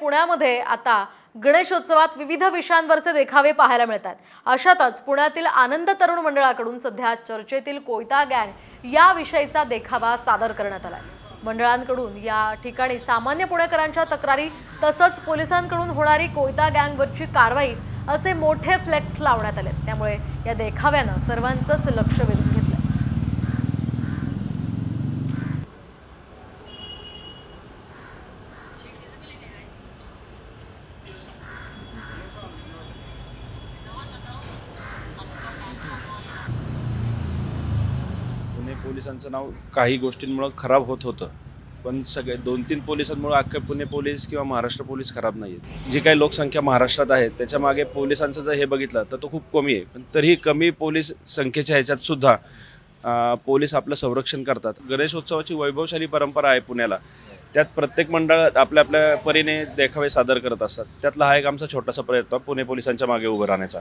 पुण्यामध्ये आता गणेशोत्सवात विविध विषयांवरचे देखावे पाहायला मिळतात। अशातच पुण्यातील आनंद तरुण मंडळाकडून सध्या चर्चेतील कोयता गँग या विषयीचा देखावा सादर करण्यात आलाय। मंडळांकडून या ठिकाणी सामान्य पुणेकरांच्या तक्रारी तसंच पोलिसांकडून होणारी कोयता गँगवरची कारवाई असे मोठे फ्लेक्स लावण्यात आले। त्यामुळे या देखाव्याने सर्वांचंच लक्ष वेधून घेतलं। पुणे पोलिसांचं नाव काही गोष्टींमुळे खराब होत होतं, पण सगळे 2-3 पोलिसांमुळे अख्खे पुणे पोलीस किंवा महाराष्ट्र पोलीस खराब नाहीत। जी काही लोकसंख्या महाराष्ट्रात आहे त्याच्या मागे पोलिसांचं जर हे बघितलं तर तो खूप कमी आहे, पण तरीही कमी पोलीस संख्येच्या ह्याच्यात सुद्धा पोलीस आपलं संरक्षण करतात। गणेशोत्सवाची वैभवशाली परंपरा आहे पुण्याला, त्यात प्रत्येक मंडळ आपल्या आपल्या परीने देखावे सादर करत असतात। त्यातला हा एक आमचा छोटासा प्रयत्न पुणे पोलिसांच्या मागे उभं राहण्याचा।